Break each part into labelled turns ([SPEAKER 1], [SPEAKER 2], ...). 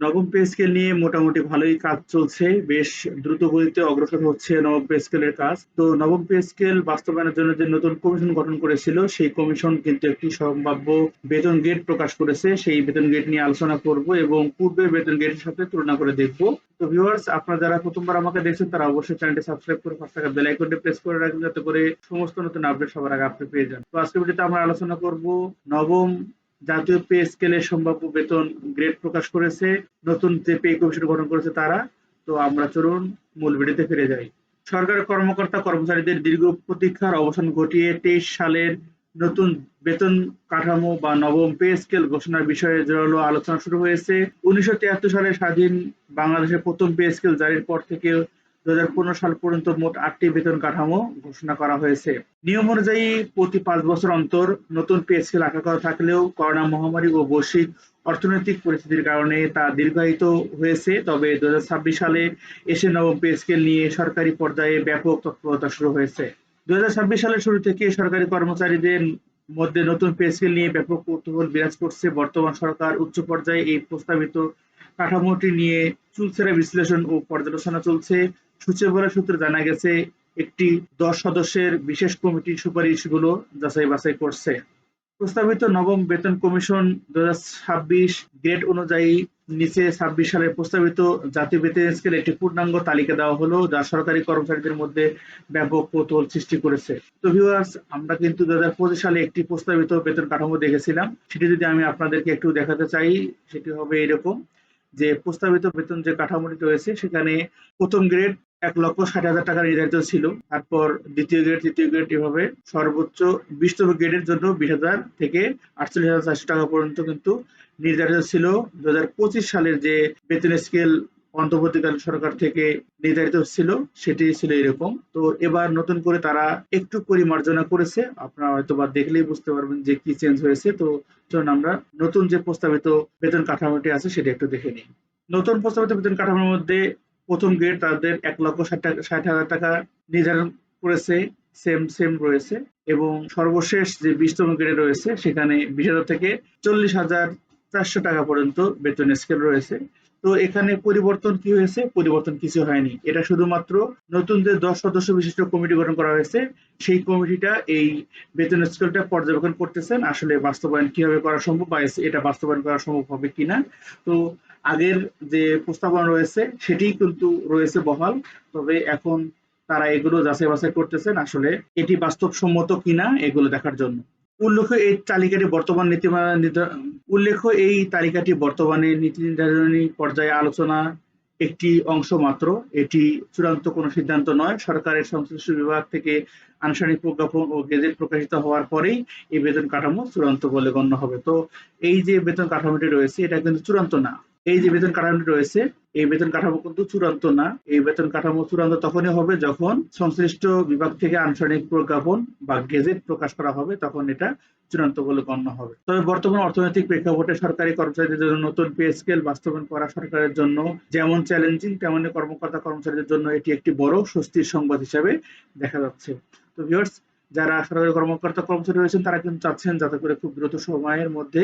[SPEAKER 1] নবম pay scale নিয়ে মোটামুটি ভালোই কাজ চলছে। বেশ দ্রুত গতিতে অগ্রসর হচ্ছে নবম পে স্কেলের কাজ। তো নবম পে স্কেল বাস্তবায়নের জন্য যে নতুন কমিশন গঠন করেছিল, সেই কমিশন কিন্তু একটি সম্ভাব্য বেতন গ্রেড প্রকাশ করেছে। সেই বেতন গ্রেড নিয়ে আলোচনা করব এবং পূর্বের বেতন গ্রেডের সাথে তুলনা করে দেখব। তো ভিউয়ার্স, আপনারা যারা প্রথমবার আমাকে দেখছেন তারা অবশ্যই চ্যানেলটি সাবস্ক্রাইব করে পাশে থাকা বেল আইকনটি প্রেস করে রাখবেন, যাতে করে সমস্ত নতুন আপডেট সবার আগে আপনি পেয়ে যান। তো আজকের ভিডিওতে আমরা আলোচনা করব নবম জাতীয় পে স্কেলের সম্ভাব্য বেতন গ্রেড প্রকাশ করেছে নতুন যে পে কমিশন গঠন করেছে তারা। তো আমরা চলুন মূল ভিডিওতে ফিরে যাই। সরকারি কর্মকর্তা কর্মচারীদের দীর্ঘ প্রতীক্ষার অবসান ঘটিয়ে 23 সালের নতুন বেতন কাঠামো বা নবম পে স্কেল ঘোষণার বিষয়ে জোরালো আলোচনা শুরু হয়েছে। 1973 সালে স্বাধীন বাংলাদেশের প্রথম পে স্কেল জারির পর থেকে 2015 সাল পর্যন্ত মোট 8টি বেতন কাঠামো ঘোষণা করা হয়েছে। নিয়ম অনুযায়ী প্রতি 5 বছর অন্তর নতুন পে স্কেল আশা করা থাকলেও করোনা মহামারী ও বৈশ্বিক অর্থনৈতিক পরিস্থিতির কারণে তা দীর্ঘায়িত হয়েছে। তবে 2026 সালে এসে নবম পে স্কেল নিয়ে সরকারি পর্যায়ে ব্যাপক তৎপরতা শুরু হয়েছে। 2026 সালের শুরু থেকে সরকারি কর্মচারীদের মধ্যে নতুন পে স্কেল নিয়ে ব্যাপক কৌতূহল বিরাজ করছে। বর্তমান সরকার উচ্চ পর্যায়ে এই প্রস্তাবিত কাঠামোটি নিয়ে চুলচেরা বিশ্লেষণ ও পর্যালোচনা চলছে। সচিবালয় সূত্রে জানা গেছে, একটি 10 সদস্যের বিশেষ কমিটি সুপারিশগুলো যাচাই বাছাই করছে। প্রস্তাবিত নবম বেতন কমিশন 2026 গ্রেড অনুযায়ী নিচে 26 সালের প্রস্তাবিত জাতীয় বেতন স্কেল একটি পূর্ণাঙ্গ তালিকা দেওয়া হলো, যা সরকারি কর্মচারীদের মধ্যে ব্যাপক কৌতূহল সৃষ্টি করেছে। তো ভিউয়ার্স, আমরা কিন্তু 2025 সালে একটি প্রস্তাবিত বেতন কাঠামো দেখেছিলাম। সেটি যদি আমি আপনাদেরকে একটু দেখাতে চাই, সেটি হবে এরকম যে প্রস্তাবিত বেতন যে কাঠামোটি রয়েছে সেখানে প্রথম গ্রেড 1,60,000 টাকা নির্ধারিত ছিল। তারপর দ্বিতীয় গ্রেড, তৃতীয় গ্রেড এভাবে সর্বোচ্চ 20তম গ্রেডের জন্য 20,000 থেকে 48,400 টাকা পর্যন্ত কিন্তু নির্ধারিত ছিল। 2025 সালের যে বেতন স্কেল অন্তর্বর্তীকালীন সরকার থেকে নির্ধারিত ছিল সেটি ছিল এরকম। তো এবার নতুন করে তারা একটু পরিমার্জনা করেছে। আপনারা হয়তোবা দেখলেই বুঝতে পারবেন যে কি চেঞ্জ হয়েছে। তো চলুন আমরা নতুন যে প্রস্তাবিত বেতন কাঠামোটি আছে সেটা একটু দেখে নিই। নতুন প্রস্তাবিত বেতন কাঠামোর মধ্যে প্রথম গ্রেড তাদের 1,60,000 টাকা নির্ধারণ করেছে, সেম রয়েছে। এবং সর্বশেষ যে 20তম গ্রেডে রয়েছে সেখানে 20,000 থেকে 40,400 টাকা পর্যন্ত বেতন স্কেল রয়েছে। তো এখানে পরিবর্তন কি হয়েছে? পরিবর্তন কিছু হয়নি। এটা শুধুমাত্র নতুন যে 10 সদস্য বিশিষ্ট কমিটি গঠন করা হয়েছে, সেই কমিটিটা এই বেতন স্কেলটা পর্যবেক্ষণ করতেছেন আসলে বাস্তবায়ন কিভাবে করা সম্ভব বা এটা বাস্তবায়ন করা সম্ভব হবে কিনা। তো আগের যে প্রস্তাবনা রয়েছে সেটিই কিন্তু রয়েছে বহাল। তবে এখন তারা এগুলো যাচাই বাছাই করতেছেন আসলে এটি বাস্তবসম্মত কিনা এগুলো দেখার জন্য। উল্লেখ্য এই তালিকাটি বর্তমান নীতিমালা উল্লেখ্য এই তালিকাটি বর্তমানে নীতি নির্ধারণী পর্যায়ে আলোচনা একটি অংশ মাত্র। এটি চূড়ান্ত কোনো সিদ্ধান্ত নয়। সরকারের সংশ্লিষ্ট বিভাগ থেকে আনুষ্ঠানিক প্রজ্ঞাপন ও গেজেট প্রকাশিত হওয়ার পরেই এই বেতন কাঠামো চূড়ান্ত বলে গণ্য হবে। তো এই যে বেতন কাঠামোটি রয়েছে এটা কিন্তু চূড়ান্ত না। এই যে বেতন কাঠামোটি রয়েছে এই বেতন কাঠামো কিন্তু চূড়ান্ত না। এই বেতন কাঠামো চূড়ান্ত তখনই হবে যখন সংশ্লিষ্ট বিভাগ থেকে আনুষ্ঠানিক প্রজ্ঞাপন বা গেজেট প্রকাশ করা হবে, তখন এটা চূড়ান্ত বলে গণ্য হবে। তবে বর্তমান অর্থনৈতিক প্রেক্ষাপটে সরকারি কর্মচারীদের জন্য নতুন পে স্কেল বাস্তবায়ন করা সরকারের জন্য যেমন চ্যালেঞ্জিং, তেমনি কর্মকর্তা কর্মচারীদের জন্য এটি একটি বড় স্বস্তির সংবাদ হিসেবে দেখা যাচ্ছে। তো ভিউয়ার্স, যারা সরকারি কর্মকর্তা কর্মচারী রয়েছেন তারা কিন্তু চাচ্ছেন যাতে করে খুব দ্রুত সময়ের মধ্যে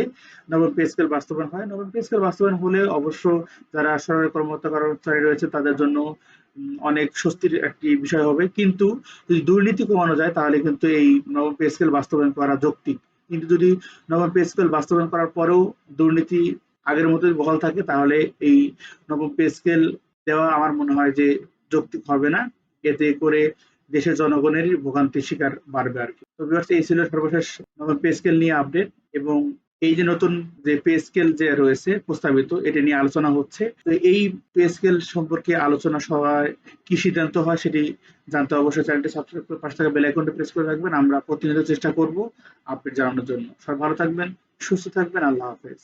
[SPEAKER 1] নবম পে স্কেল বাস্তবায়ন হয়। নবম পে স্কেল বাস্তবায়ন হলে অবশ্য যারা সরকারি কর্মকর্তা কর্মচারী রয়েছে তাদের জন্য অনেক স্বস্তির একটি বিষয় হবে। কিন্তু যদি দুর্নীতি কমানো যায় তাহলে কিন্তু এই নবম পে স্কেল বাস্তবায়ন করা যৌক্তিক। কিন্তু যদি নবম পে স্কেল বাস্তবায়ন করার পরেও দুর্নীতি আগের মতোই বহাল থাকে তাহলে এই নবম পে স্কেল দেওয়া আমার মনে হয় যে যৌক্তিক হবে না। এতে করে দেশের জনগণেরই ভোগান্তির শিকার বাড়বে আর কি। তো ভিউয়ার্স, এই ছিল সর্বশেষ নতুন পে স্কেল নিয়ে আপডেট। এবং এই যে নতুন যে পে স্কেল যে রয়েছে প্রস্তাবিত এটা নিয়ে আলোচনা হচ্ছে। তো এই পে স্কেল সম্পর্কে আলোচনা সভায় কি সিদ্ধান্ত হয় সেটি জানতে অবশ্যই চ্যানেলটি সাবস্ক্রাইব করে পাশে থাকা বেল আইকনটি প্রেস করে রাখবেন। আমরা প্রতিনিয়ত চেষ্টা করব আপডেট জানানোর জন্য। সবাই ভালো থাকবেন, সুস্থ থাকবেন। আল্লাহ হাফেজ।